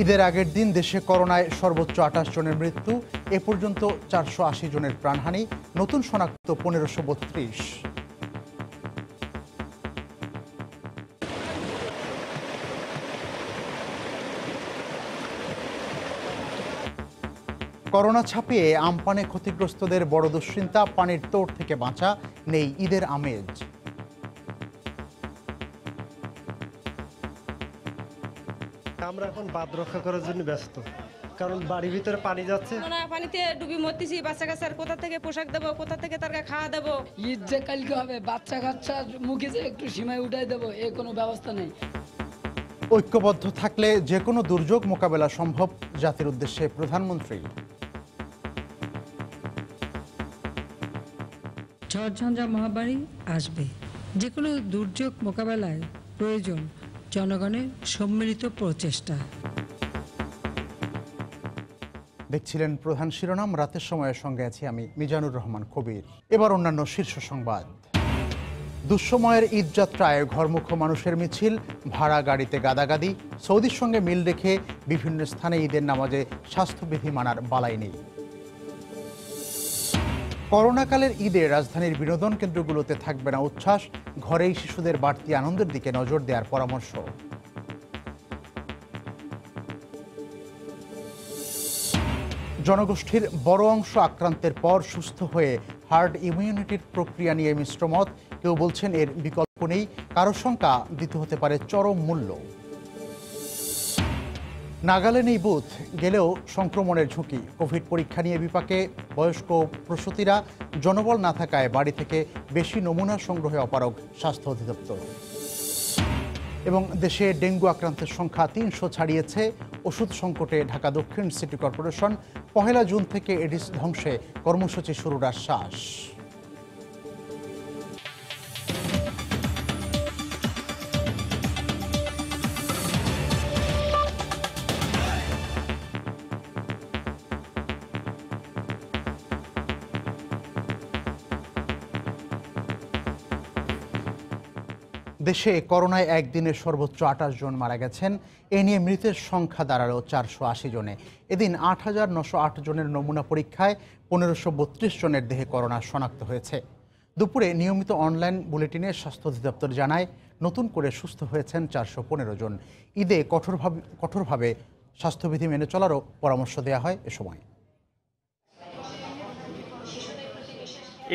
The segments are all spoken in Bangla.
ঈদের আগের দিন দেশে করোনায় সর্বোচ্চ ২৮ জনের মৃত্যু, এ পর্যন্ত ৪৮০ জনের প্রাণহানি, নতুন শনাক্ত ১৫৩২। করোনা ছাপিয়ে আমপানে ক্ষতিগ্রস্তদের বড় দুশ্চিন্তা, পানির তোড় থেকে বাঁচা, নেই ঈদের আমেজ। আমরা এখন বাঁধ রক্ষা করার জন্য ব্যস্ত, কারণ বাড়ির ভিতরে পানি যাচ্ছে। পানিতে ডুবি মরতেছি, বাচ্চা কাচ্চার কোথা থেকে পোশাক দেবো, কোথা থেকে তার খাওয়া দেবো। ঈদ যে কালকে হবে, বাচ্চা কাচ্চার মুখে যে একটু সীমায় উঠাই দেবো, এ কোনো ব্যবস্থা নেই। ঐক্যবদ্ধ থাকলে যে কোনো দুর্যোগ মোকাবেলা সম্ভব, জাতির উদ্দেশ্যে প্রধানমন্ত্রী। ঝড়ঝঞ্ঝা মহামারী আসবে, যে কোনো দুর্যোগ মোকাবেলায় প্রয়োজন জনগণের সম্মিলিত প্রচেষ্টা। দেখছিলেন প্রধান শিরোনাম, রাতের সময়ের সঙ্গে আছি আমি মিজানুর রহমান কবির। এবার অন্যান্য শীর্ষ সংবাদ। দুঃসময়ের ঈদযাত্রায় ঘরমুখ মানুষের মিছিল, ভাড়া গাড়িতে গাদাগাদি, সৌদির সঙ্গে মিল রেখে বিভিন্ন স্থানে ঈদের নামাজে স্বাস্থ্যবিধি মানার বালাই নেই। করোনাকালের ঈদে রাজধানীর বিনোদন কেন্দ্রগুলোতে থাকবে না উচ্ছ্বাস, ঘরেই শিশুদের বাড়তি আনন্দের দিকে নজর দেওয়ার পরামর্শ। জনগোষ্ঠীর বড় অংশ আক্রান্তের পর সুস্থ হয়ে হার্ড ইমিউনিটির প্রক্রিয়া নিয়ে মিশ্রমত, কেউ বলছেন এর বিকল্প নেই, কারো শঙ্কা দিতে হতে পারে চরম মূল্য। নাগালে নেই বুথ, গেলেও সংক্রমণের ঝুঁকি, কোভিড পরীক্ষা নিয়ে বিপাকে বয়স্ক প্রসূতিরা, জনবল না থাকায় বাড়ি থেকে বেশি নমুনা সংগ্রহে অপারগ স্বাস্থ্য অধিদপ্তর। এবং দেশে ডেঙ্গু আক্রান্তের সংখ্যা ৩০০ ছাড়িয়েছে, ওষুধ সংকটে ঢাকা দক্ষিণ সিটি কর্পোরেশন, ১ জুন থেকে এডিস ধ্বংসে কর্মসূচি শুরুর আশ্বাস। দেশে করোনায় একদিনে সর্বোচ্চ ২৮ জন মারা গেছেন, এ নিয়ে মৃতের সংখ্যা দাঁড়ালো ৪৮০ জনে। এদিন ৮,৯০৮ জনের নমুনা পরীক্ষায় ১৫৩২ জনের দেহে করোনা শনাক্ত হয়েছে। দুপুরে নিয়মিত অনলাইন বুলেটিনে স্বাস্থ্য অধিদপ্তর জানায়, নতুন করে সুস্থ হয়েছেন ৪১৫ জন। ঈদে কঠোরভাবে স্বাস্থ্যবিধি মেনে চলারও পরামর্শ দেওয়া হয় এ সময়।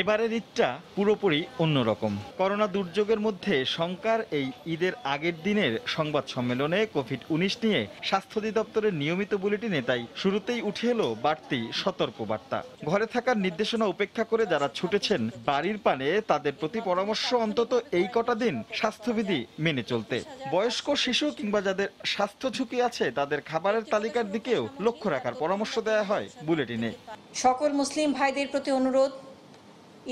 এবারের ঈদটা পুরোপুরি অন্যরকম। করোনা দুর্যোগের মধ্যে শঙ্কার এই ঈদের আগের দিনের সংবাদ সম্মেলনে কোভিড-১৯ নিয়ে স্বাস্থ্য অধিদপ্তরের নিয়মিত বুলেটিনে তাই শুরুতেই উঠে এলো বাড়তি সতর্কবার্তা। ঘরে থাকার নির্দেশনা উপেক্ষা করে যারা ছুটেছেন বাড়ির পানে, তাদের প্রতি পরামর্শ অন্তত এই কটা দিন স্বাস্থ্যবিধি মেনে চলতে। বয়স্ক, শিশু কিংবা যাদের স্বাস্থ্য ঝুঁকি আছে তাদের খাবারের তালিকার দিকেও লক্ষ্য রাখার পরামর্শ দেওয়া হয় বুলেটিনে। সকল মুসলিম ভাইদের প্রতি অনুরোধ,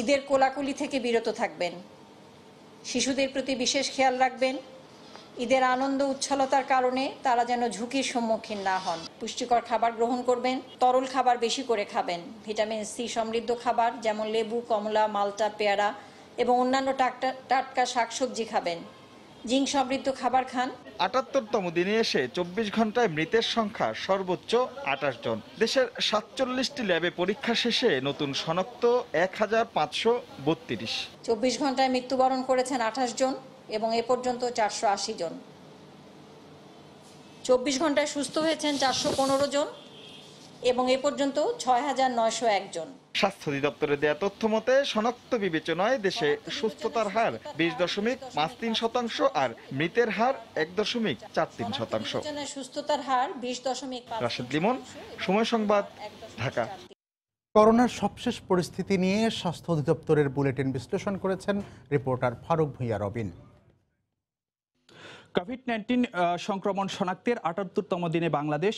ঈদের কোলাকুলি থেকে বিরত থাকবেন, শিশুদের প্রতি বিশেষ খেয়াল রাখবেন। ঈদের আনন্দ উচ্ছলতার কারণে তারা যেন ঝুঁকির সম্মুখীন না হন। পুষ্টিকর খাবার গ্রহণ করবেন, তরল খাবার বেশি করে খাবেন, ভিটামিন সি সমৃদ্ধ খাবার যেমন লেবু, কমলা, মাল্টা, পেয়ারা এবং অন্যান্য টাটকা শাকসবজি খাবেন। জিঙ্ক সমৃদ্ধ খাবার খান। ৭৮তম দিনে এসে ২৪ ঘন্টায় মৃতের সংখ্যা সর্বোচ্চ ২৮ জন। দেশের ৪৭টি ল্যাবে পরীক্ষা শেষে নতুন শনাক্ত ১৫৩২। ২৪ ঘন্টায় মৃত্যুবরণ করেছেন ২৮ জন এবং এ পর্যন্ত ৪৮০ জন। ২৪ ঘন্টায় সুস্থ হয়েছেন ৪১৫ জন এবং এ পর্যন্ত ৬,৯০১ জন। স্বাস্থ্য অধিদপ্তরের দেয়া তথ্য মতে শনাক্ত বিবেচনায় দেশে সুস্থতার হার ২০.৫৩% আর মৃতের হার ১.৪৩%। সুস্থতার হার ২০.৫। রাশেদ লিমন, সময় সংবাদ, ঢাকা। করোনার সবশেষ পরিস্থিতি নিয়ে স্বাস্থ্য অধিদপ্তরের বুলেটিন বিশ্লেষণ করেছেন রিপোর্টার ফারুক ভূঁইয়া রবিন। কোভিড-১৯ সংক্রমণ শনাক্তের ৭৮তম দিনে বাংলাদেশ।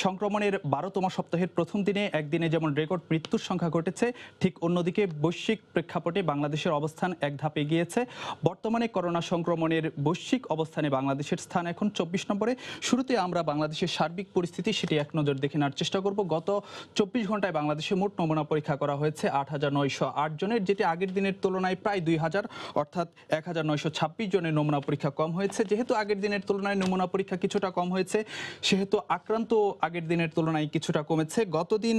সংক্রমণের ১২তম সপ্তাহের প্রথম দিনে একদিনে যেমন রেকর্ড মৃত্যুর সংখ্যা ঘটেছে, ঠিক অন্যদিকে বৈশ্বিক প্রেক্ষাপটে বাংলাদেশের অবস্থান এক ধাপ এগিয়েছে। বর্তমানে করোনা সংক্রমণের বৈশ্বিক অবস্থানে বাংলাদেশের স্থান এখন ২৪ নম্বরে। শুরুতে আমরা বাংলাদেশের সার্বিক পরিস্থিতি সেটি এক নজর দেখে নেওয়ার চেষ্টা করব। গত ২৪ ঘন্টায় বাংলাদেশে মোট নমুনা পরীক্ষা করা হয়েছে ৮,৯০৮ জনের, যেটি আগের দিনের তুলনায় প্রায় ২,০০০ অর্থাৎ ১,৯২৬ জনের নমুনা পরীক্ষা কম হয়েছে। যেহেতু আগের দিনের তুলনায় নমুনা পরীক্ষা কিছুটা কম হয়েছে, সেহেতু আক্রান্ত আগের দিনের তুলনায় কিছুটা কমেছে। গতদিন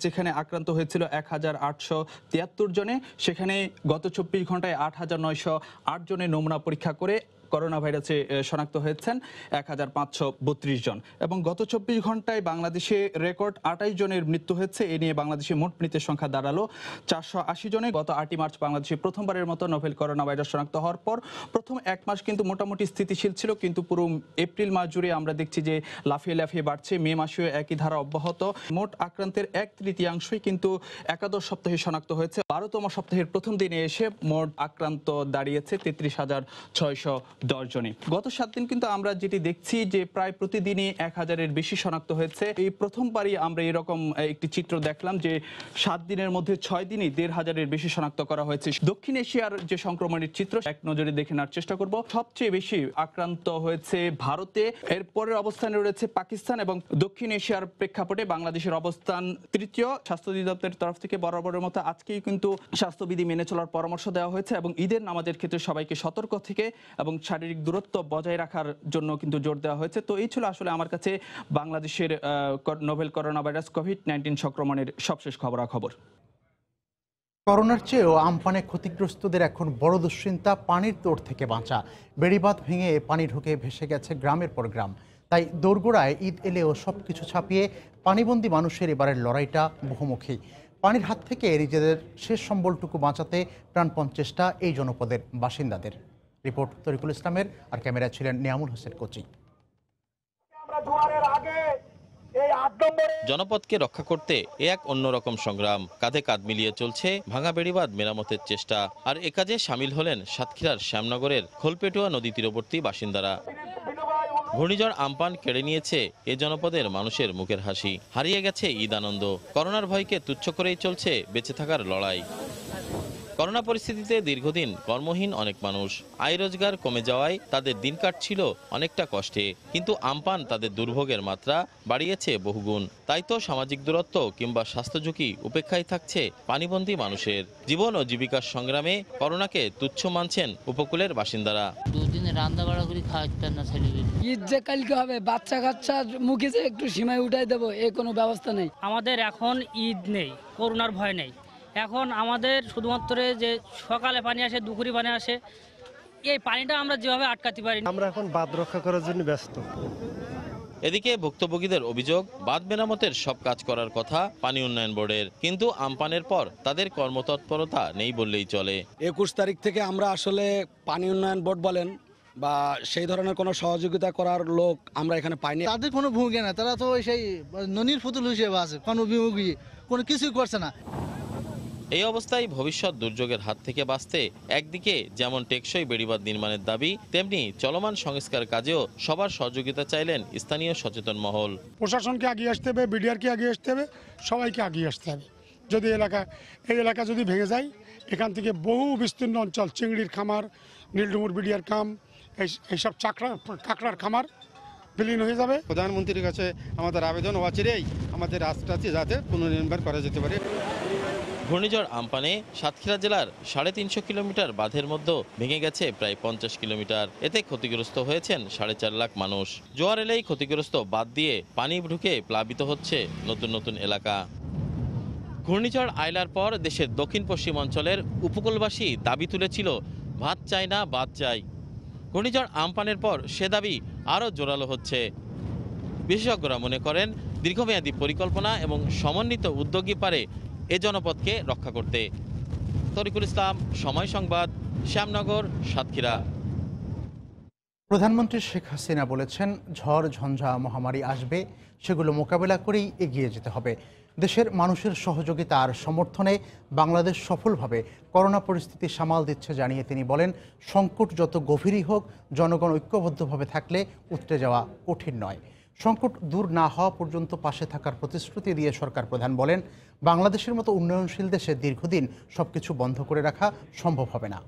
যেখানে আক্রান্ত হয়েছিল 1873 জনে, সেখানে গত 24 ঘন্টায় 8908 জনের নমুনা পরীক্ষা করে করোনা ভাইরাসে শনাক্ত হয়েছেন 1532 জন, এবং গত 24 ঘন্টায় বাংলাদেশে রেকর্ড 28 জনের মৃত্যু হয়েছে। এ নিয়ে বাংলাদেশে মোট মৃতের সংখ্যা দাঁড়ালো 480 জনে। গত 8 মার্চ বাংলাদেশে প্রথমবারের মতো নোভেল করোনা ভাইরাস শনাক্ত হওয়ার পর প্রথম এক মাস কিন্তু মোটামুটি স্থিতিশীল ছিল, কিন্তু পুরো এপ্রিল মাস জুড়ে আমরা দেখছি যে লাফিয়ে লাফিয়ে বাড়ছে। মে মাসেও একই ধারা অব্যাহত। মোট আক্রান্তের 1/3 কিন্তু একাদশ সপ্তাহে শনাক্ত হয়েছে। 12তম সপ্তাহের প্রথম দিনে এসে মোট আক্রান্ত দাঁড়িয়েছে 33,610 জনে। গত 7 দিন কিন্তু আমরা যেটি দেখছি যে প্রায় প্রতিদিনই 1000-এর বেশি শনাক্ত হয়েছে। এই প্রথমবারই আমরা এরকম একটি চিত্র দেখলাম যে 7 দিনের মধ্যে 6 দিনই 1500-এর বেশি শনাক্ত করা হয়েছে। দক্ষিণ এশিয়ার যে সংক্রমণের চিত্র এক নজরে দেখে নেওয়ার চেষ্টা করব। সবচেয়ে বেশি আক্রান্ত হয়েছে ভারতে, এরপরের অবস্থানে রয়েছে পাকিস্তান, এবং দক্ষিণ এশিয়ার প্রেক্ষাপটে বাংলাদেশের অবস্থান তৃতীয়। স্বাস্থ্য অধিদপ্তরের তরফ থেকে বরাবরের মতো আজকেই কিন্তু স্বাস্থ্যবিধি মেনে চলার পরামর্শ দেওয়া হয়েছে, এবং ঈদের নামাজের ক্ষেত্রে সবাইকে সতর্ক থেকে এবং শারীরিক দূরত্ব বজায় রাখার জন্য কিন্তু জোর দেওয়া হয়েছে। তো এই ছিল আসলে আমার কাছে বাংলাদেশের নোভেল করোনা ভাইরাস কোভিড-19 সংক্রমণের সবশেষ খবরাখবর। করোনার চেয়েও আমপানে ক্ষতিগ্রস্তদের এখন বড় দুশ্চিন্তা পানির তোড় থেকে বাঁচা। বেড়িবাঁধ ভেঙে পানি ঢুকে ভেসে গেছে গ্রামের পর গ্রাম। তাই দোরগোড়ায় ঈদ এলেও সব কিছু ছাপিয়ে পানিবন্দী মানুষের এবারের লড়াইটা বহুমুখী। পানির হাত থেকে নিজেদের শেষ সম্বলটুকু বাঁচাতে প্রাণপণ চেষ্টা এই জনপদের বাসিন্দাদের। রিপোর্ট তরিকুল ইসলামের, আর ক্যামেরা ছিলেন নিয়ামুল হোসেন কোচি। জনপদকে রক্ষা করতে এক অন্যরকম সংগ্রাম। কাঁধে কাঁধ মিলিয়ে চলছে ভাঙা বেড়িবাঁধ মেরামতের চেষ্টা। আর এ কাজে সামিল হলেন সাতক্ষীরার শ্যামনগরের খোলপেটুয়া নদী তীরবর্তী বাসিন্দারা। ঘূর্ণিঝড় আমপান কেড়ে নিয়েছে এ জনপদের মানুষের মুখের হাসি, হারিয়ে গেছে ঈদ আনন্দ। করোনার ভয়কে তুচ্ছ করেই চলছে বেঁচে থাকার লড়াই। করোনা পরিস্থিতিতে দীর্ঘদিন কর্মহীন অনেক মানুষ, আয় রোজগার কমে যাওয়ায় তাদের দিন কাটছিল অনেকটা কষ্টে। কিন্তু আমপান তাদের দুর্ভোগের মাত্রা বাড়িয়েছে বহুগুণ। তাই তো সামাজিক দূরত্ব কিংবা স্বাস্থ্য ঝুঁকি উপেক্ষায় থাকছে পানিবন্দী মানুষের। জীবন ও জীবিকার সংগ্রামে করোনাকে তুচ্ছ মানছেন উপকূলের বাসিন্দারা। দুদিনে রান্না বাড়া করে খাওয়াতেন না ছেলেগুলো। ঈদ যে কালকে হবে, বাচ্চা কাচ্চার মুখে যে একটু সীমায় উঠাই দেবো, এ কোনো ব্যবস্থা নেই। আমাদের এখন ঈদ নেই, করোনার ভয় নেই। এখন আমাদের শুধুমাত্র যে সকালে পানি আসে, দুপুরে পানি আসে, এই পানিটা আমরা যেভাবে আটকাতে পারি। আমরা এখন বাঁধ রক্ষা করার জন্য ব্যস্ত। এদিকে ভুক্তভোগীদের অভিযোগ, বাঁধ মেরামতের সব কাজ করার কথা পানি উন্নয়ন বোর্ডের, কিন্তু আমপানের পর তাদের কর্মতৎপরতা নেই বললেই চলে। 21 তারিখ থেকে আমরা আসলে পানি উন্নয়ন বোর্ড বলেন বা সেই ধরনের কোনো সহযোগিতা করার লোক আমরা এখানে পাইনি। তাদের কোনো ভূমিকা না, তারা তো সেই ননির পুতুল হিসেবে আছে, কোনো বিমুখী কোনো কিছুই করছে না। এই অবস্থায় ভবিষ্যৎ দুর্যোগের হাত থেকে বাঁচতে একদিকে যেমন টেকসই বেড়িবাঁধ নির্মাণের দাবি, তেমনি চলমান সংস্কার কাজেও সবার সহযোগিতা চাইলেন স্থানীয় সচেতন মহল। প্রশাসনকে আগিয়ে আসতে হবে, বিডিআরকে আগিয়ে আসতে হবে, সবাইকে আগিয়ে আসতে হবে। যদি এই এলাকা যদি ভেঙে যায়, এখান থেকে বহু বিস্তীর্ণ অঞ্চল, চিংড়ির খামার, নীলডুমুর বিডিআর কাম, এইসব কাঁকড়ার খামার বিলীন হয়ে যাবে। প্রধানমন্ত্রীর কাছে আমাদের আবেদন অচিরেই আমাদের রাস্তাটি যাতে পুনর্নির্মাণ করা যেতে পারে। ঘূর্ণিঝড় আমপানে সাতক্ষীরা জেলার 350 কিলোমিটার বাঁধের মধ্যে ভেঙে গেছে প্রায় 50 কিলোমিটার। এতে ক্ষতিগ্রস্ত হয়েছেন 4.5 লাখ মানুষ। জোয়ার এলেই ক্ষতিগ্রস্ত বাঁধ দিয়ে পানি ঢুকে প্লাবিত হচ্ছে নতুন নতুন এলাকা। ঘূর্ণিঝড় আইলার পর দেশের দক্ষিণ পশ্চিম অঞ্চলের উপকূলবাসী দাবি তুলেছিল, ভাত চাই না বাঁধ চাই। ঘূর্ণিঝড় আমপানের পর সে দাবি আরও জোরালো হচ্ছে। বিশেষজ্ঞরা মনে করেন, দীর্ঘমেয়াদী পরিকল্পনা এবং সমন্বিত উদ্যোগই পারে এ জনপদকে রক্ষা করতে। তরিকুল ইসলাম, সময় সংবাদ, শ্যামনগর, সাতক্ষীরা। প্রধানমন্ত্রী শেখ হাসিনা বলেছেন, ঝড় ঝঞ্ঝা মহামারী আসবে, সেগুলো মোকাবেলা করেই এগিয়ে যেতে হবে। দেশের মানুষের সহযোগিতা আর সমর্থনে বাংলাদেশ সফলভাবে করোনা পরিস্থিতি সামাল দিচ্ছে জানিয়ে তিনি বলেন, সংকট যত গভীরই হোক, জনগণ ঐক্যবদ্ধভাবে থাকলে উতরে যাওয়া কঠিন নয়। সংকট দূর না হওয়া পর্যন্ত পাশে থাকার প্রতিশ্রুতি দিয়ে সরকার প্রধান বলেন, বাংলাদেশের মতো উন্নয়নশীল দেশে দীর্ঘদিন সবকিছু বন্ধ করে রাখা সম্ভব হবে না।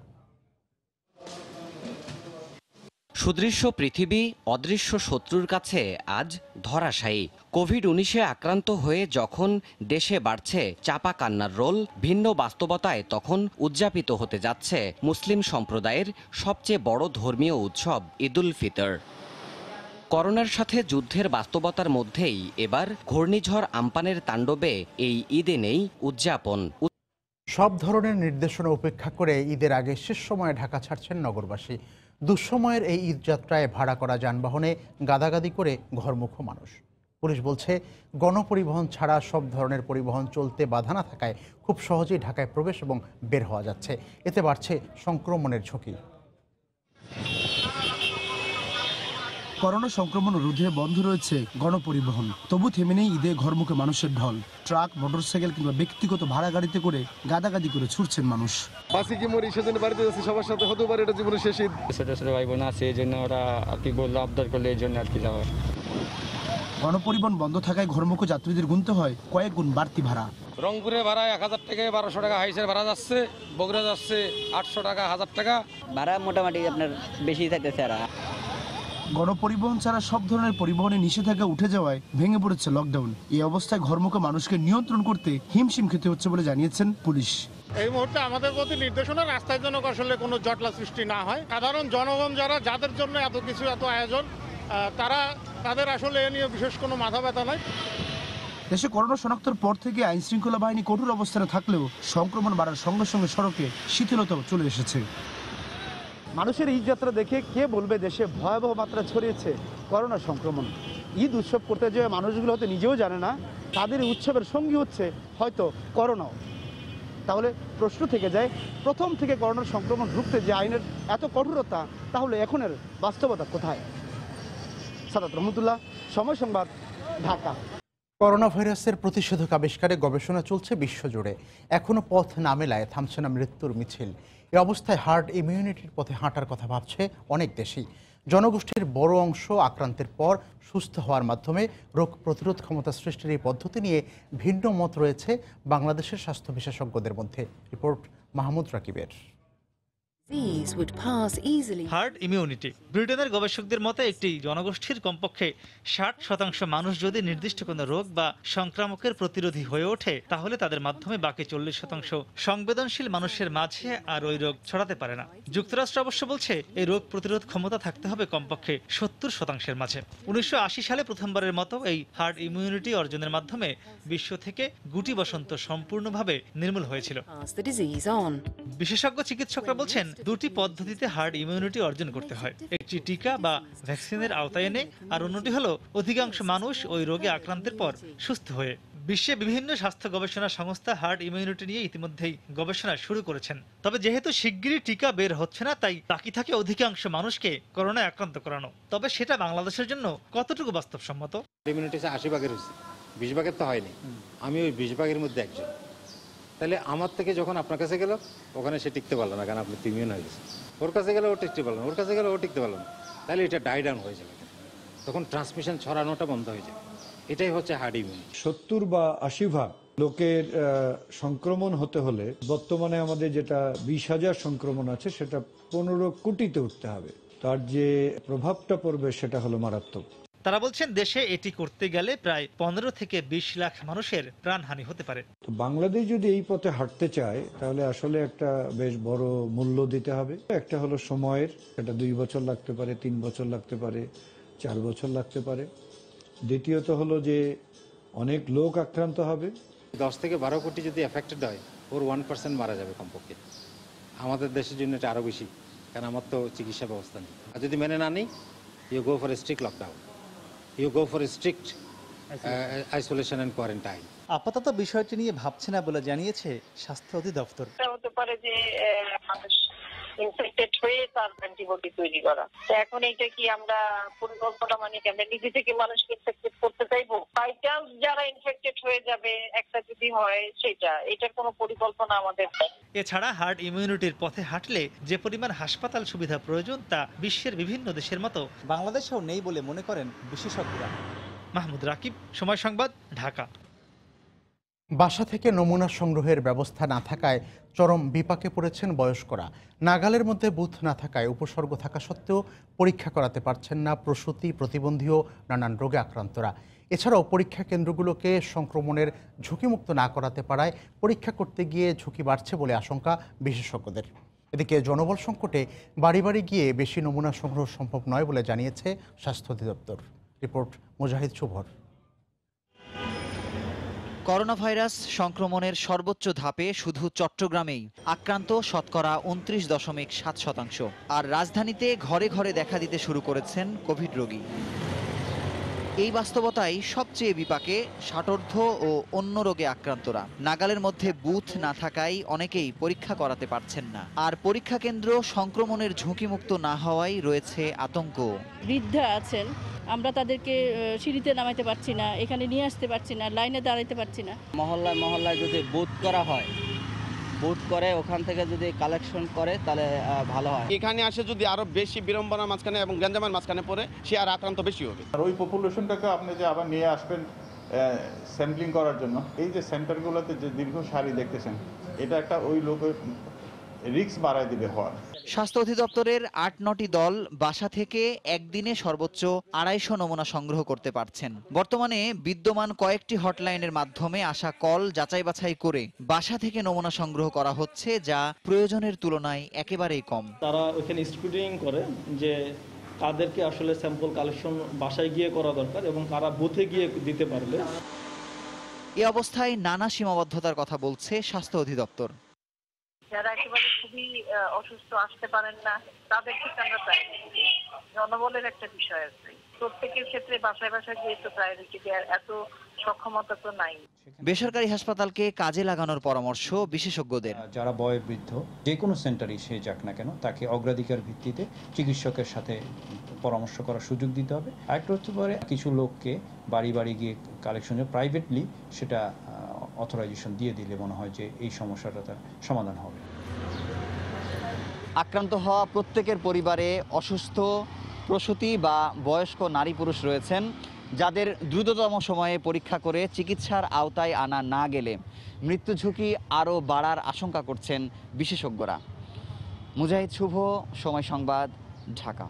সুদৃশ্য পৃথিবী অদৃশ্য শত্রুর কাছে আজ ধরাশায়ী। কোভিড-19 আক্রান্ত হয়ে যখন দেশে বাড়ছে চাপা কান্নার রোল, ভিন্ন বাস্তবতায় তখন উদযাপিত হতে যাচ্ছে মুসলিম সম্প্রদায়ের সবচেয়ে বড় ধর্মীয় উৎসব ঈদুল ফিতর। করোনার সাথে যুদ্ধের বাস্তবতার মধ্যেই এবার ঘূর্ণিঝড় আম্পানের তাণ্ডবে এই ঈদে নেই উদযাপন। সব ধরনের নির্দেশনা উপেক্ষা করে ঈদের আগে শেষ সময়ে ঢাকা ছাড়ছেন নগরবাসী। দুঃসময়ের এই ঈদযাত্রায় ভাড়া করা যানবাহনে গাদাগাদি করে ঘরমুখো মানুষ। পুলিশ বলছে, গণপরিবহন ছাড়া সব ধরনের পরিবহন চলতে বাধা না থাকায় খুব সহজেই ঢাকায় প্রবেশ এবং বের হওয়া যাচ্ছে। এতে বাড়ছে সংক্রমণের ঝুঁকি। করোনা সংক্রমণ রোধে বন্ধ রয়েছে গণপরিবহন, তবু থেমে নেই ঈদে ঘরমুখে মানুষের ঢল। ট্রাক, মোটরসাইকেল কিংবা ব্যক্তিগত ভাড়া গাড়িতে করে গাদাগাদি করে ছুটছেন মানুষ। বাসি কি মরি সেজন্য বাড়িতে যাচ্ছি, সবার সাথে হতে পারে এটা জীবনের শেষ ঈদ। ছোট ছোট ভাই বোন আছে, এই জন্য ওরা আর কি বললো, আবদার করলে এই জন্য আর কি যাওয়া। গণপরিবহন বন্ধ থাকায় ঘরমুখো যাত্রীদের গুনতে হয় কয়েক গুণ বাড়তি ভাড়া। রংপুরে ভাড়া 1000 থেকে 1200 টাকা হাইসের ভাড়া যাচ্ছে, বগুড়া যাচ্ছে 800 টাকা, 1000 টাকা ভাড়া। মোটামুটি আপনার বেশি থাকতেছে। গণপরিবহন ছাড়া সব ধরনের পরিবহনে নিষেধাজ্ঞা উঠে যাওয়ায় ভেঙে পড়েছে লকডাউন। এই অবস্থায় ঘরমুখো মানুষকে নিয়ন্ত্রণ করতে হিমশিম খেতে হচ্ছে বলে জানিয়েছেন পুলিশ। এই মুহূর্তে আমাদের প্রতি নির্দেশনা, রাস্তায় যেন আসলে কোনো জটলা সৃষ্টি না হয়। সাধারণ জনগণ যাদের জন্য এত কিছু, এত আয়োজন, তাদের আসলে এ নিয়ে বিশেষ কোনো মাথা ব্যথা নাই। দেশে করোনা শনাক্তের পর থেকে আইন শৃঙ্খলা বাহিনী কঠোর অবস্থানে থাকলেও সংক্রমণ বাড়ার সঙ্গে সঙ্গে সড়কে শিথিলতাও চলে এসেছে। মানুষের ঈদ যাত্রা দেখে কে বলবে দেশে ভয়াবহ মাত্রা ছড়িয়েছে করোনা সংক্রমণ। ঈদ উৎসব করতে যেয়ে মানুষগুলো হয়তো নিজেও জানে না তাদের উৎসবের সঙ্গী হচ্ছে হয়তো করোনাও। তাহলে প্রশ্ন থেকে যায়, প্রথম থেকে করোনার সংক্রমণ রুখতে যে আইনের এত কঠোরতা, তাহলে এখনের বাস্তবতা কোথায়? সাদাত রহমতুল্লাহ, সময় সংবাদ, ঢাকা। করোনা ভাইরাসের প্রতিষেধক আবিষ্কারে গবেষণা চলছে বিশ্বজুড়ে। এখনও পথ না মেলায় থামছে না মৃত্যুর মিছিল। এ অবস্থায় হার্ড ইমিউনিটির পথে হাঁটার কথা ভাবছে অনেক দেশই। জনগোষ্ঠীর বড় অংশ আক্রান্তের পর সুস্থ হওয়ার মাধ্যমে রোগ প্রতিরোধ ক্ষমতা সৃষ্টির এই পদ্ধতি নিয়ে ভিন্ন মত রয়েছে বাংলাদেশের স্বাস্থ্য বিশেষজ্ঞদের মধ্যে। রিপোর্ট মাহমুদ রাকিবের। হার্ড ইমিউনিটি ব্রিটেনের গবেষকদের মতে একটি জনগোষ্ঠীর কমপক্ষে 60% মানুষ যদি নির্দিষ্ট কোনো রোগ বা সংক্রামকের প্রতিরোধী হয়ে ওঠে, তাহলে তাদের মাধ্যমে বাকি 40% সংবেদনশীল মানুষের মাঝে আর ওই রোগ ছড়াতে পারে না। যুক্তরাষ্ট্র অবশ্য বলছে এই রোগ প্রতিরোধ ক্ষমতা থাকতে হবে কমপক্ষে 70% মাঝে। 1980 সালে প্রথমবারের মতো এই হার্ড ইমিউনিটি অর্জনের মাধ্যমে বিশ্ব থেকে গুটি বসন্ত সম্পূর্ণভাবে নির্মূল হয়েছিল। বিশেষজ্ঞ চিকিৎসকরা বলছেন, দুটি পদ্ধতিতে হার্ড ইমিউনিটি অর্জন করতে হয়। একটি টিকা বা ভ্যাকসিনের আওতায় এনে, আর অন্যটি হলো অধিকাংশ মানুষ ওই রোগে আক্রান্তের পর সুস্থ হয়ে। বিশ্বে বিভিন্ন স্বাস্থ্য গবেষণা সংস্থা হার্ড ইমিউনিটি নিয়ে ইতিমধ্যেই গবেষণা শুরু করেছেন। তবে যেহেতু শিগগিরই টিকা বের হচ্ছে না, তাই বাকি থাকে অধিকাংশ মানুষকে করোনায় আক্রান্ত করানো। তবে সেটা বাংলাদেশের জন্য কতটুকু বাস্তবসম্মত? ইমিউনিটি 80 ভাগের হয়েছে, 20 ভাগের তো হয়নি। আমি ওই 20 ভাগের মধ্যে একজন। তাহলে আমার থেকে যখন আপনার কাছে গেল, ওখানে সে টিকতে পারলো না, কারণ আপনি ইমিউন হয়ে গেছে। ওর কাছে গেলে ও টিকতে পারলো না, ওর কাছে গেলে ও টিকতে পারলো না। তাহলে এটা ডাই ডাউন হয়ে যাবে, তখন ট্রান্সমিশন ছড়ানোটা বন্ধ হয়ে যাবে। এটাই হচ্ছে হার্ড ইমিউনিটি। 70 বা 80 ভাগ লোকের সংক্রমণ হতে হলে বর্তমানে আমাদের যেটা 20,000 সংক্রমণ আছে, সেটা 15 কোটিতে উঠতে হবে। তার যে প্রভাবটা পড়বে সেটা হলো মারাত্মক। তারা বলছেন, দেশে এটি করতে গেলে প্রায় 15 থেকে 20 লাখ মানুষের প্রাণহানি হতে পারে। তো বাংলাদেশ যদি এই পথে হাঁটতে চায়, তাহলে আসলে একটা বেশ বড় মূল্য দিতে হবে। একটা হলো সময়ের, এটা 2 বছর লাগতে পারে, 3 বছর লাগতে পারে, 4 বছর লাগতে পারে। দ্বিতীয়ত হলো যে অনেক লোক আক্রান্ত হবে। 10 থেকে 12 কোটি যদি এফেক্টেড হয়, ওর 1% মারা যাবে কমপক্ষে। আমাদের দেশের জন্য এটা আরো বেশি, কারণ আমার তো চিকিৎসা ব্যবস্থা নেই। আর যদি মেনে না নিই, you go for a strict lockdown, you go for a strict isolation and quarantine. আপাতত বিষয়টি নিয়ে ভাবছে না বলে জানিয়েছে স্বাস্থ্য অধিদপ্তর। হতে পারে যে মানুষ ইনফেক্টেড হয়ে তার অ্যান্টিবডি তৈরি করা। এখন এটা কি আমরা পরিকল্পনা, মানে কি আমরা নিজে থেকে মানুষকে ইনফেক্টেড করতে চাইবো? বাই চান্স যারা ইনফেক্টেড হয়ে যাবে, একটা যদি হয়, এটার কোনো পরিকল্পনা আমাদের নেই। এছাড়া হার্ড ইমিউনিটির পথে হাঁটলে যে পরিমাণ হাসপাতাল সুবিধা প্রয়োজন, তা বিশ্বের বিভিন্ন দেশের মতো বাংলাদেশেও নেই বলে মনে করেন বিশেষজ্ঞরা। মাহমুদ রাকিব, সময় সংবাদ, ঢাকা। বাসা থেকে নমুনা সংগ্রহের ব্যবস্থা না থাকায় চরম বিপাকে পড়েছেন বয়স্করা। নাগালের মধ্যে বুথ না থাকায় উপসর্গ থাকা সত্ত্বেও পরীক্ষা করাতে পারছেন না প্রসূতি, প্রতিবন্ধী ও নানান রোগে আক্রান্তরা। এছাড়াও পরীক্ষা কেন্দ্রগুলোকে সংক্রমণের ঝুঁকিমুক্ত না করাতে পারায় পরীক্ষা করতে গিয়ে ঝুঁকি বাড়ছে বলে আশঙ্কা বিশেষজ্ঞদের। এদিকে জনবল সংকটে বাড়ি বাড়ি গিয়ে বেশি নমুনা সংগ্রহ সম্ভব নয় বলে জানিয়েছে স্বাস্থ্য অধিদপ্তর। রিপোর্ট মুজাহিদ শুভর। করোনা ভাইরাস সংক্রমণের সর্বোচ্চ ধাপে শুধু চট্টগ্রামেই আক্রান্ত শতকরা 29.7%, আর রাজধানীতে ঘরে ঘরে দেখা দিতে শুরু করেছেন কোভিড রোগী। এই বাস্তবতায় সবচেয়ে বিপাকে ষাটোর্ধ্ব ও অন্য রোগে আক্রান্তরা। নাগালের মধ্যে বুথ না থাকায় অনেকেই পরীক্ষা করাতে পারছেন না, আর পরীক্ষা কেন্দ্র সংক্রমণের ঝুঁকিমুক্ত না হওয়ায় রয়েছে আতঙ্ক। বৃদ্ধা আছেন, আমরা তাদেরকে সিঁড়িতে নামাইতে পারছি না, এখানে নিয়ে আসতে পারছি না, লাইনে দাঁড়াইতে পারছি না। মহল্লায় মহল্লায় যদি বুথ করা হয়, বুথ করে ওখান থেকে যদি কালেকশন করে তাহলে ভালো হয়। এখানে আসে যদি আরো বেশি বিড়ম্বনার মাঝখানে এবং গ্যাঞ্জামের মাঝখানে পড়ে, সে আর আক্রান্ত বেশি হবে। আর ওই পপুলেশনটাকে আপনি যে আবার নিয়ে আসবেন স্যাম্পলিং করার জন্য, এই যে সেন্টারগুলোতে যে দীর্ঘ সারি দেখতেছেন, এটা একটা ওই লোকের রিস্ক বাড়ায় দিবে হওয়ার। স্বাস্থ্য অধিদপ্তরের ৮-৯টি দল বাসা থেকে একদিনে সর্বোচ্চ ২৫০ নমুনা সংগ্রহ করতে পারছেন। বর্তমানে বিদ্যমান কয়েকটি হটলাইনের মাধ্যমে আসা কল যাচাই বাছাই করে বাসা থেকে নমুনা সংগ্রহ করা হচ্ছে, যা প্রয়োজনের তুলনায় একেবারেই কম। তারা ওখানে স্ক্রুটিনিং করে যে কাদেরকে আসলে স্যাম্পল কালেকশন বাসায় গিয়ে করা দরকার এবং কারা বুথে গিয়ে দিতে পারলে। এ অবস্থায় নানা সীমাবদ্ধতার কথা বলছে স্বাস্থ্য অধিদপ্তর। যারা একেবারে খুবই অসুস্থ, আসতে পারেন না, তাদের ক্ষেত্রে আমরা প্রায়োরিটি দিই। জনবলের একটা বিষয় আছে, প্রত্যেকের ক্ষেত্রে বাসায় বাসায় গিয়ে তো প্রায়োরিটি দেওয়ার এত সক্ষমতা তো নাই। বেসরকারি হাসপাতালকে কাজে লাগানোর পরামর্শ বিশেষজ্ঞদের। যারা বয়োবৃদ্ধ যে কোনো সেন্টারই সে যাক না কেন, তাকে অগ্রাধিকার ভিত্তিতে চিকিৎসকের সাথে পরামর্শ করার সুযোগ দিতে হবে। আরেকটা হতে পারে কিছু লোককে বাড়ি বাড়ি গিয়ে কালেকশনে প্রাইভেটলি সেটা অথরাইজেশন দিয়ে দিলে মনে হয় যে এই সমস্যাটা তার সমাধান হবে। আক্রান্ত হওয়া প্রত্যেকের পরিবারে অসুস্থ প্রসূতি বা বয়স্ক নারী পুরুষ রয়েছেন, যাদের দ্রুততম সময়ে পরীক্ষা করে চিকিৎসার আওতায় আনা না গেলে মৃত্যু ঝুঁকি আরও বাড়ার আশঙ্কা করছেন বিশেষজ্ঞরা। মুজাহিদ শুভ, সময় সংবাদ, ঢাকা।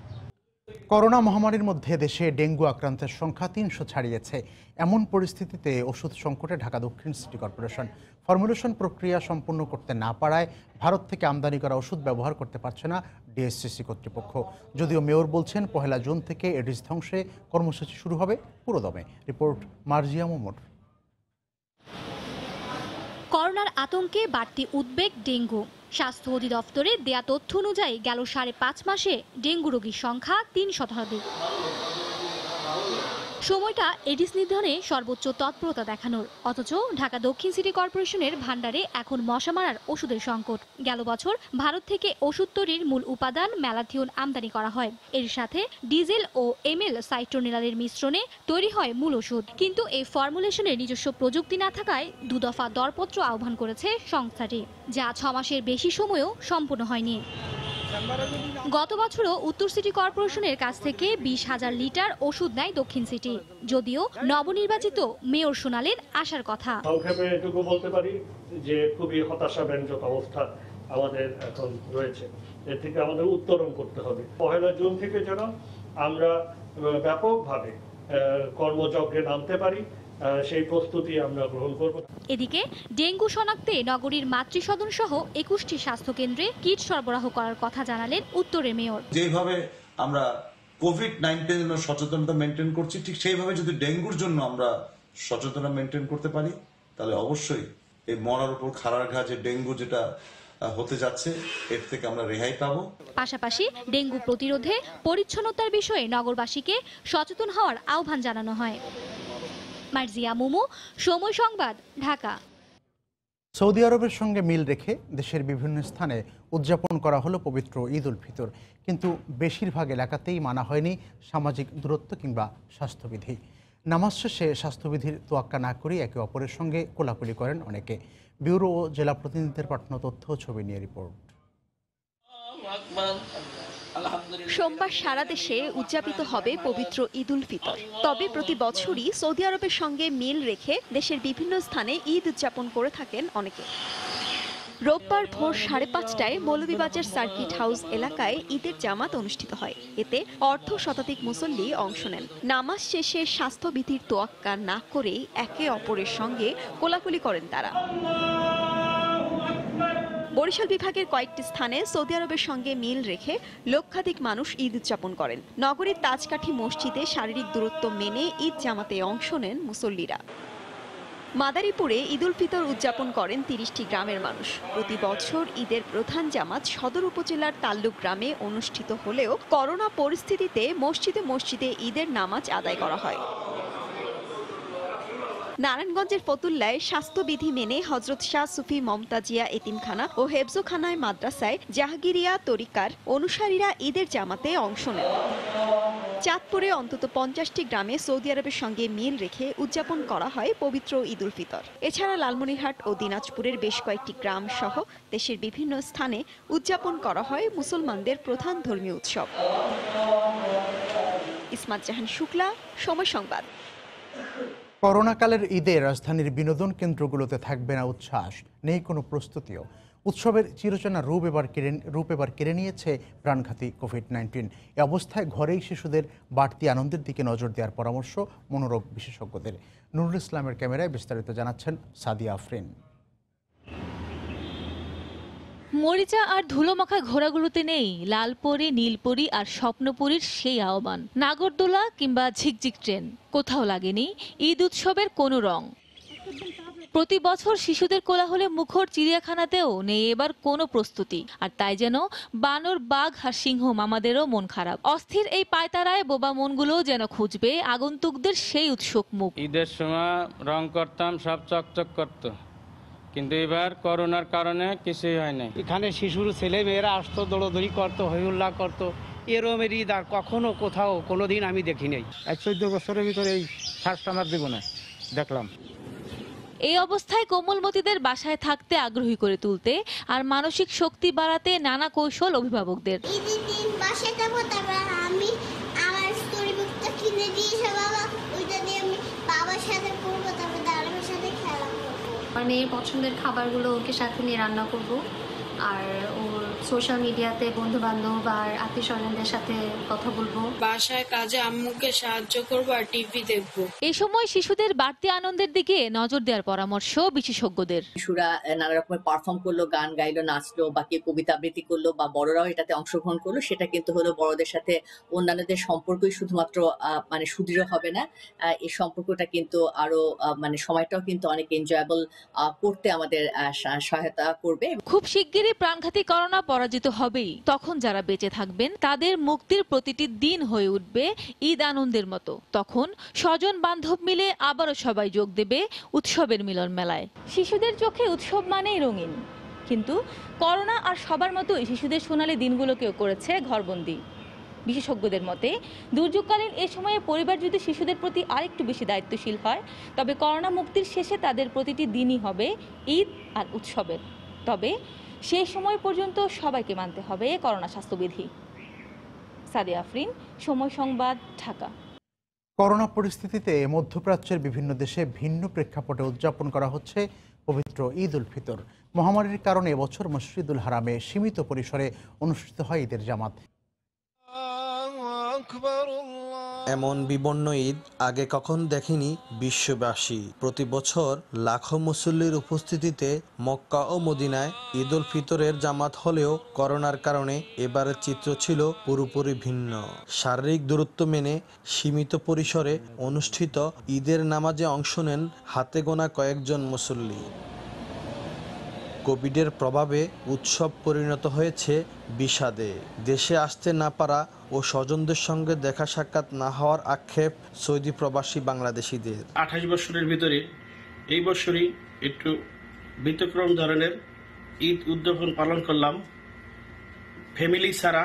করোনা মহামারীর মধ্যে দেশে ডেঙ্গু আক্রান্তের সংখ্যা ৩০০ ছাড়িয়েছে। এমন পরিস্থিতিতে ওষুধ সংকটে ঢাকা দক্ষিণ সিটি কর্পোরেশন ফর্মুলেশন প্রক্রিয়া সম্পূর্ণ করতে না পারায় ভারত থেকে আমদানি করা ওষুধ ব্যবহার করতে পারছে না ডিএসসিসি কর্তৃপক্ষ। যদিও মেয়র বলছেন ১ জুন থেকে এডিস ধ্বংসে কর্মসূচি শুরু হবে পুরোদমে। রিপোর্ট মার্জিয়া মোমর। করোনার আতঙ্কে বাড়তি উদ্বেগ ডেঙ্গু। স্বাস্থ্য অধিদপ্তরের দেয়া তথ্য অনুযায়ী গেল 5.5 মাসে ডেঙ্গু রোগীর সংখ্যা ৩ শতাধিক। সময়টা এডিস নিধনে সর্বোচ্চ তৎপরতা দেখানোর, অথচ ঢাকা দক্ষিণ সিটি কর্পোরেশনের ভান্ডারে এখন মশা মারার ওষুধের সংকট। গেল বছর ভারত থেকে ওষুধ তৈরির মূল উপাদান ম্যালাথিয়ন আমদানি করা হয়। এর সাথে ডিজেল ও এমএল সাইট্রোনিলালের মিশ্রণে তৈরি হয় মূল ওষুধ। কিন্তু এই ফর্মুলেশনের নিজস্ব প্রযুক্তি না থাকায় 2 দফা দরপত্র আহ্বান করেছে সংস্থাটি, যা 6 মাসের বেশি সময়ও সম্পূর্ণ হয়নি। গত বছরও উত্তর সিটি কর্পোরেশনের কাছ থেকে 20,000 লিটার ওষুধ নেয় দক্ষিণ সিটি, যদিও নবনির্বাচিত মেয়র শোনালেন আশার কথা। সংক্ষেপে এটুকু বলতে পারি যে খুবই হতাশাব্যঞ্জক অবস্থা আমাদের এখন রয়েছে। এর থেকে আমাদের উত্তরণ করতে হবে। 1 জুন থেকে যেন আমরা ব্যাপকভাবে কর্মযজ্ঞে নামতে পারি, সেই প্রস্তুতি আমরা গ্রহণ করব। এদিকে ডেঙ্গু শনাক্তে নগরীর মাতৃসদন সহ 21টি স্বাস্থ্য কেন্দ্রে কিট সরবরাহ করার কথা জানালেন উত্তরের মেয়র। যেভাবে আমরা কোভিড-19 এর সচেতনতা মেনটেন করছি, ঠিক সেইভাবে যদি ডেঙ্গুর জন্য আমরা সচেতনতা মেনটেন করতে পারি, তাহলে অবশ্যই এই মরার উপর খাড়ার ঘা যে ডেঙ্গু যেটা হতে যাচ্ছে, এর থেকে আমরা রেহাই পাবো। পাশাপাশি ডেঙ্গু প্রতিরোধে পরিচ্ছন্নতার বিষয়ে নগরবাসীকে সচেতন হওয়ার আহ্বান জানানো হয়। মার্জিয়া মোমো, সময় সংবাদ, ঢাকা। সৌদি আরবের সঙ্গে মিল রেখে দেশের বিভিন্ন স্থানে উদযাপন করা হলো পবিত্র ঈদ উল ফিতর, কিন্তু বেশিরভাগ এলাকাতেই মানা হয়নি সামাজিক দূরত্ব কিংবা স্বাস্থ্যবিধি। নামাজ শেষে স্বাস্থ্যবিধির তোয়াক্কা না করে একে অপরের সঙ্গে কোলাকুলি করেন অনেকে। ব্যুরো ও জেলা প্রতিনিধিদের পাঠানো তথ্য ও ছবি নিয়ে রিপোর্ট। সোমবার সারা দেশে উদযাপিত হবে পবিত্র ঈদ উল ফিতর। তবে প্রতি বছরই সৌদি আরবের সঙ্গে মিল রেখে দেশের বিভিন্ন স্থানে ঈদ উদযাপন করে থাকেন অনেকে। রোববার ভোর 5:30টায় মৌলভীবাজার সার্কিট হাউস এলাকায় ঈদের জামাত অনুষ্ঠিত হয়। এতে অর্ধ শতাধিক মুসল্লি অংশ নেন। নামাজ শেষে স্বাস্থ্যবিধির তোয়াক্কা না করেই একে অপরের সঙ্গে কোলাকুলি করেন তারা। বরিশাল বিভাগের কয়েকটি স্থানে সৌদি আরবের সঙ্গে মিল রেখে লক্ষাধিক মানুষ ঈদ উদযাপন করেন। নগরীর তাজকাঠি মসজিদে শারীরিক দূরত্ব মেনে ঈদ জামাতে অংশ নেন মুসল্লিরা। মাদারীপুরে ঈদ উল ফিতর উদযাপন করেন 30টি গ্রামের মানুষ। প্রতি বছর ঈদের প্রধান জামাত সদর উপজেলার তাল্লুক গ্রামে অনুষ্ঠিত হলেও করোনা পরিস্থিতিতে মসজিদে মসজিদে ঈদের নামাজ আদায় করা হয়। নারায়ণগঞ্জের ফতুল্লায় স্বাস্থ্যবিধি মেনে হযরত শাহ সুফি মমতাজিয়া এতিমখানা ও হেফজোখানায় মাদ্রাসায় জাহাঙ্গীরিয়া তরিকার অনুসারীরা ঈদের জামাতে অংশ নেন। চাঁদপুরে অন্তত 50টি গ্রামে সৌদি আরবের সঙ্গে মিল রেখে উদযাপন করা হয় পবিত্র ঈদ উল ফিতর। এছাড়া লালমনিরহাট ও দিনাজপুরের বেশ কয়েকটি গ্রাম সহ দেশের বিভিন্ন স্থানে উদযাপন করা হয় মুসলমানদের প্রধান ধর্মীয় উৎসব। ইসমাত জাহান শুক্লা, সময় সংবাদ। করোনাকালের ঈদে রাজধানীর বিনোদন কেন্দ্রগুলোতে থাকবে না উচ্ছ্বাস, নেই কোনো প্রস্তুতিও। উৎসবের চিরচেনা রূপ এবার কেড়ে নিয়েছে প্রাণঘাতী কোভিড-19। এ অবস্থায় ঘরেই শিশুদের বাড়তি আনন্দের দিকে নজর দেওয়ার পরামর্শ মনোরোগ বিশেষজ্ঞদের। নুরুল ইসলামের ক্যামেরায় বিস্তারিত জানাচ্ছেন সাদিয়া আফরিন। মরিচা আর ধুলোমাখা ঘোড়াগুলোতে নেই লালপরি, নীলপরি আর স্বপ্নপুরীর সেই আহ্বান। নাগরদোলা কিংবা ঝিকঝিক ট্রেন, কোথাও লাগেনি ঈদ উৎসবের কোনো রং। প্রতি বছর শিশুদের কোলাহলে মুখর চিড়িয়াখানাতেও নেই এবার কোনো প্রস্তুতি। আর তাই যেন বানর, বাঘ আর সিংহ মামাদেরও মন খারাপ। অস্থির এই পায়তারায় বোবা মনগুলোও যেন খুঁজবে আগন্তুকদের সেই উৎসুক মুখ। ঈদের সময় রং করতাম, সব চকচক করত, কিন্তু এবার করোনার কারণে কিছুই হয় নাই। এখানে শিশুর ছেলে মেয়েরা আসতো, দৌড়দৌড়ি করতো, হইহুল্লাহ করতো। এরমের ঈদ আর কখনো কোথাও কোনোদিন আমি দেখি নাই। 14 বছরের ভিতরে এই ফার্স্ট আমার জীবনে দেখলাম। এই অবস্থায় কোমলমতিদের বাসায় থাকতে আগ্রহী করে তুলতে আর মানসিক শক্তি বাড়াতে নানা কৌশল অভিভাবকদের। আমি আমার স্টোরি বুকটা কিনে দিয়েছে বাবা, ওইটা দিয়ে আমি বাবার সাথে পড়বো, তারপর দাদার সাথে খেলা করবো। আমার মেয়ের পছন্দের খাবারগুলো ওকে সাথে নিয়ে রান্না করব, আর ওর সোশ্যাল মিডিয়াতে বন্ধু বান্ধব আর আত্মীয় স্বজনদের সাথে কথা বলবো। বাসায় কাজে আম্মুকে সাহায্য করবো আর টিভি দেখবো। এই সময় শিশুদের বাড়তি আনন্দের দিকে নজর দেওয়ার পরামর্শ বিশেষজ্ঞদের। শিশুরা নানা রকমের পারফর্ম করলো, গান গাইলো, নাচলো, বা কেউ কবিতা আবৃত্তি করলো, বা বড়রাও এটাতে অংশগ্রহণ করলো, সেটা কিন্তু হলো বড়দের সাথে অন্যান্যদের সম্পর্কই শুধুমাত্র মানে সুদৃঢ় হবে না, এই সম্পর্কটা কিন্তু আরো মানে সময়টাও কিন্তু অনেক এনজয়েবল করতে আমাদের সহায়তা করবে। খুব শিগগিরই প্রাণঘাতী করোনা পরাজিত হবেই। তখন যারা বেঁচে থাকবেন তাদের মুক্তির প্রতিটি দিন হয়ে উঠবে ঈদ আনন্দের মতো। তখন স্বজন বান্ধব মিলে আবারও সবাই যোগ দেবে উৎসবের মিলন মেলায়। শিশুদের চোখে উৎসব মানেই রঙিন, কিন্তু করোনা আর সবার মতোই শিশুদের সোনালী দিনগুলোকেও করেছে ঘরবন্দি। বিশেষজ্ঞদের মতে দুর্যোগকালীন এ সময়ে পরিবার যদি শিশুদের প্রতি আরেকটু বেশি দায়িত্বশীল হয়, তবে করোনা মুক্তির শেষে তাদের প্রতিটি দিনই হবে ঈদ আর উৎসবের। তবে সেই সময় পর্যন্ত সবাইকে মানতে হবে করোনা স্বাস্থ্যবিধি। সাদিয়া আফরিন, সময় সংবাদ, ঢাকা। করোনা পরিস্থিতিতে মধ্যপ্রাচ্যের বিভিন্ন দেশে ভিন্ন প্রেক্ষাপটে উদযাপন করা হচ্ছে পবিত্র ঈদ উল ফিতর। মহামারীর কারণে এবছর মসজিদুল হারামে সীমিত পরিসরে অনুষ্ঠিত হয় ঈদের জামাত। এমন বিবর্ণ ঈদ আগে কখন দেখেনি বিশ্ববাসী। প্রতি বছর লাখো মুসল্লির উপস্থিতিতে মক্কা ও মদিনায় ঈদ উল ফিতরের জামাত হলেও করোনার কারণে এবারের চিত্র ছিল পুরোপুরি ভিন্ন। শারীরিক দূরত্ব মেনে সীমিত পরিসরে অনুষ্ঠিত ঈদের নামাজে অংশ নেন হাতে গোনা কয়েকজন মুসল্লি। কোভিডের প্রভাবে উৎসব পরিণত হয়েছে বিষাদে। দেশে আসতে না পারা ও স্বজনদের সঙ্গে দেখা সাক্ষাৎ না হওয়ার আক্ষেপ সৌদি প্রবাসী বাংলাদেশিদের। 28 বছরের ভিতরে এই বছরই একটু ব্যতিক্রম ধরনের ঈদ উদযাপন পালন করলাম। ফ্যামিলি ছাড়া,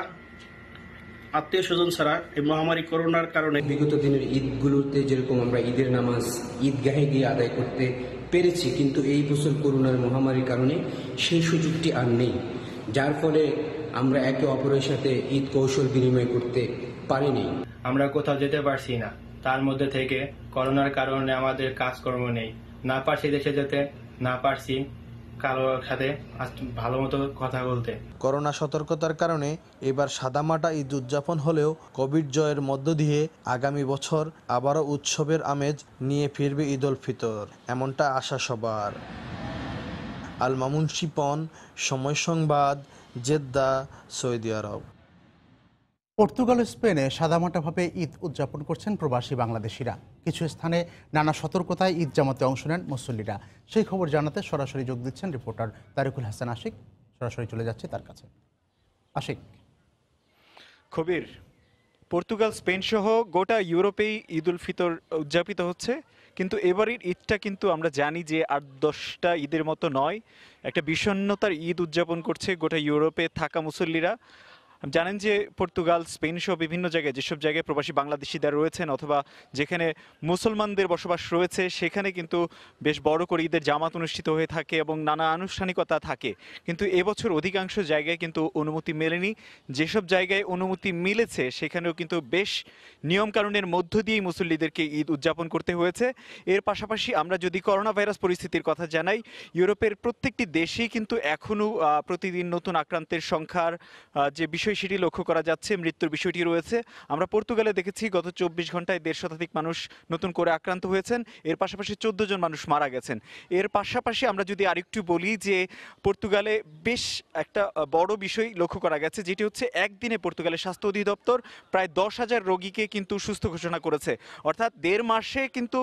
আত্মীয় স্বজন ছাড়া এই মহামারী করোনার কারণে। বিগত দিনের ঈদগুলোতে যেরকম আমরা ঈদের নামাজ ঈদগাহে গিয়ে আদায় করতে পেরেছি, কিন্তু এই বছর করোনার মহামারীর কারণে সেই সুযোগটি আর নেই, যার ফলে আমরা একে অপরের সাথে ঈদ কৌশল বিনিময় করতে পারিনি। আমরা কোথাও যেতে পারছি না, তার মধ্যে থেকে করোনার কারণে আমাদের কাজকর্ম নেই, না পারছি দেশে যেতে, না পারছি কারোর সাথে ভালো মতো কথা বলতে। করোনা সতর্কতার কারণে এবার সাদামাটা ঈদ উদযাপন হলেও কোভিড জয়ের মধ্য দিয়ে আগামী বছর আবারও উৎসবের আমেজ নিয়ে ফিরবে ঈদ উল ফিতর, এমনটা আশা সবার। আল মামুন শিপন, সময় সংবাদ, জেদ্দা, সৌদি আরব। পর্তুগাল ও স্পেনে সাদামাটাভাবে ঈদ উদযাপন করছেন প্রবাসী বাংলাদেশিরা। কিছু স্থানে নানা সতর্কতায় ঈদ জামাতে অংশ নেন মুসল্লিরা। সেই খবর জানাতে সরাসরি যোগ দিচ্ছেন রিপোর্টার তারিকুল হাসান আশিক। সরাসরি চলে যাচ্ছে তার কাছে। আশিক। কবির, পর্তুগাল, স্পেন সহ গোটা ইউরোপেই ঈদ উল ফিতর উদযাপিত হচ্ছে, কিন্তু এবারের ঈদটা কিন্তু আমরা জানি যে ৮-১০টা ঈদের মতো নয়, একটা বিষণ্ণতার ঈদ উদযাপন করছে গোটা ইউরোপে থাকা মুসল্লিরা। জানেন যে পর্তুগাল, স্পেন সহ বিভিন্ন জায়গায় যেসব জায়গায় প্রবাসী বাংলাদেশিরা রয়েছেন অথবা যেখানে মুসলমানদের বসবাস রয়েছে সেখানে কিন্তু বেশ বড় করে ঈদের জামাত অনুষ্ঠিত হয়ে থাকে এবং নানা আনুষ্ঠানিকতা থাকে, কিন্তু এবছর অধিকাংশ জায়গায় কিন্তু অনুমতি মেলেনি। যেসব জায়গায় অনুমতি মিলেছে সেখানেও কিন্তু বেশ নিয়মকানুনের মধ্য দিয়েই মুসল্লিদেরকে ঈদ উদযাপন করতে হয়েছে। এর পাশাপাশি আমরা যদি করোনা ভাইরাস পরিস্থিতির কথা জানাই, ইউরোপের প্রত্যেকটি দেশেই কিন্তু এখনও প্রতিদিন নতুন আক্রান্তের সংখ্যার যে বিষয় সেটি লক্ষ্য করা যাচ্ছে, মৃত্যুর বিষয়টি রয়েছে। আমরা পর্তুগালে দেখেছি গত ২৪ ঘন্টায় ১৫০ শতাধিক মানুষ নতুন করে আক্রান্ত হয়েছেন, এর পাশাপাশি ১৪ জন মানুষ মারা গেছেন। এর পাশাপাশি আমরা যদি আরেকটু বলি যে পর্তুগালে বেশ একটা বড় বিষয় লক্ষ্য করা গেছে, যেটি হচ্ছে একদিনে পর্তুগালের স্বাস্থ্য অধিদপ্তর প্রায় ১০,০০০ রোগীকে কিন্তু সুস্থ ঘোষণা করেছে, অর্থাৎ ১.৫ মাসে কিন্তু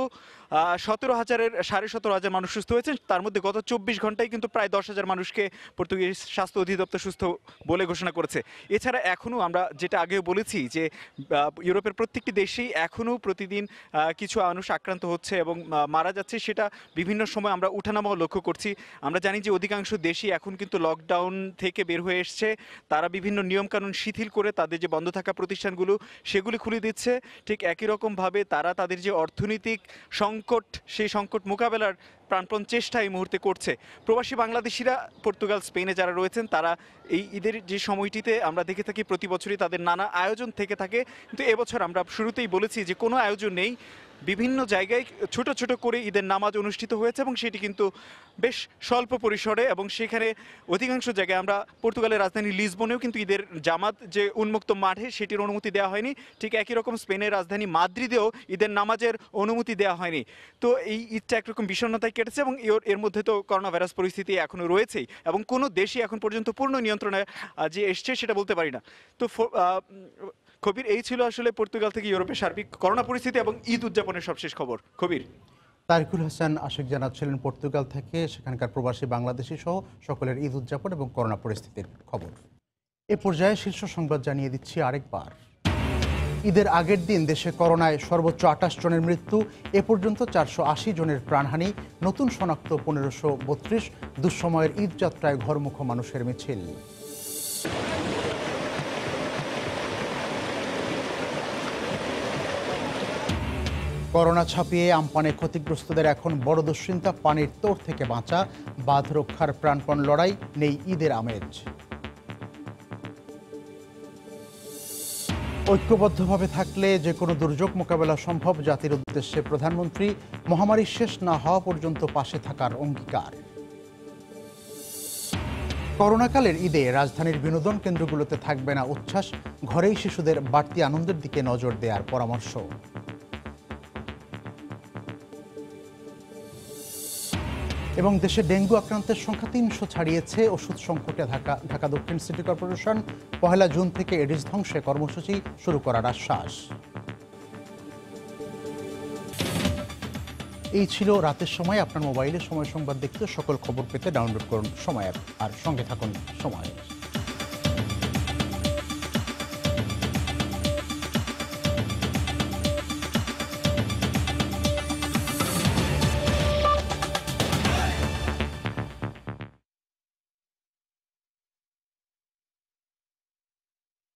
১৭,০০০ মানুষ সুস্থ হয়েছেন। তার মধ্যে গত ২৪ ঘন্টায় কিন্তু প্রায় ১০,০০০ মানুষকে পর্তুগিজ স্বাস্থ্য অধিদপ্তর সুস্থ বলে ঘোষণা করেছে। এছাড়া এখনও আমরা যেটা আগেও বলেছি যে ইউরোপের প্রত্যেকটি দেশেই এখনও প্রতিদিন কিছু মানুষ আক্রান্ত হচ্ছে এবং মারা যাচ্ছে, সেটা বিভিন্ন সময় আমরা উঠানামাও লক্ষ্য করছি। আমরা জানি যে অধিকাংশ দেশই এখন কিন্তু লকডাউন থেকে বের হয়ে এসছে, তারা বিভিন্ন নিয়মকানুন শিথিল করে তাদের যে বন্ধ থাকা প্রতিষ্ঠানগুলো সেগুলি খুলে দিচ্ছে। ঠিক একই রকমভাবে তারা তাদের যে অর্থনৈতিক সংকট, সেই সংকট মোকাবেলার প্রাণপণ চেষ্টা এই মুহূর্তে করছে। প্রবাসী বাংলাদেশিরা পর্তুগাল, স্পেনে যারা রয়েছেন তারা এই ঈদের যে সময়টিতে আমরা দেখে থাকি প্রতি বছরই তাদের নানা আয়োজন থেকে থাকে, কিন্তু এবছর আমরা শুরুতেই বলেছি যে কোনো আয়োজন নেই। বিভিন্ন জায়গায় ছোট ছোট করে ঈদের নামাজ অনুষ্ঠিত হয়েছে এবং সেটি কিন্তু বেশ স্বল্প পরিসরে, এবং সেখানে অধিকাংশ জায়গায় আমরা পর্তুগালের রাজধানী লিসবনেও কিন্তু ঈদের জামাত যে উন্মুক্ত মাঠে সেটির অনুমতি দেওয়া হয়নি। ঠিক একই রকম স্পেনের রাজধানী মাদ্রিদেও ঈদের নামাজের অনুমতি দেওয়া হয়নি। তো এই ঈদটা একরকম বিষণ্ণতায় কেটেছে এবং এর মধ্যে তো করোনা ভাইরাস পরিস্থিতি এখনও রয়েছেই এবং কোনো দেশই এখন পর্যন্ত পূর্ণ নিয়ন্ত্রণে যে এসছে সেটা বলতে পারি না। তো কবির, এই ছিল আসলে পর্তুগাল থেকে ইউরোপের সার্বিক করোনা পরিস্থিতি এবং ঈদ উদযাপনের সবশেষ খবর। কবির। তারিকুল হাসান আশিক জানাচ্ছিলেন পর্তুগাল থেকে সেখানকার প্রবাসী বাংলাদেশি সহ সকলের ঈদ উদযাপন এবং করোনা পরিস্থিতির খবর। এ পর্যায়ে শীর্ষ সংবাদ জানিয়ে দিচ্ছি আরেকবার। ঈদের আগের দিন দেশে করোনায় সর্বোচ্চ ২৮ জনের মৃত্যু, এ পর্যন্ত ৪৮০ জনের প্রাণহানি, নতুন শনাক্ত ১৫৩২। দুঃসময়ের ঈদ যাত্রায় ঘরমুখ মানুষের মিছিল। করোনা ছাপিয়ে আমপানে ক্ষতিগ্রস্তদের এখন বড় দুশ্চিন্তা, পানির তোড় থেকে বাঁচা, বাঁধ রক্ষার প্রাণপণ লড়াই, নেই ঈদের আমেজ। ঐক্যবদ্ধভাবে থাকলে যে কোনো দুর্যোগ মোকাবেলা সম্ভব, জাতির উদ্দেশ্যে প্রধানমন্ত্রী। মহামারী শেষ না হওয়া পর্যন্ত পাশে থাকার অঙ্গীকার। করোনাকালের ঈদে রাজধানীর বিনোদন কেন্দ্রগুলোতে থাকবে না উচ্ছ্বাস, ঘরেই শিশুদের বাড়তি আনন্দের দিকে নজর দেওয়ার পরামর্শ। এবং দেশে ডেঙ্গু আক্রান্তের সংখ্যা ৩০০ ছাড়িয়েছে, ওষুধ সংকটে ঢাকা দক্ষিণ সিটি কর্পোরেশন। ১ জুন থেকে এডিস ধ্বংসে কর্মসূচি শুরু করার আশ্বাস। এই ছিল রাতের সময়। আপনার মোবাইলে সময় সংবাদ দেখতে সকল খবর পেতে ডাউনলোড করুন সময় অ্যাপ আর সঙ্গে থাকুন সময়।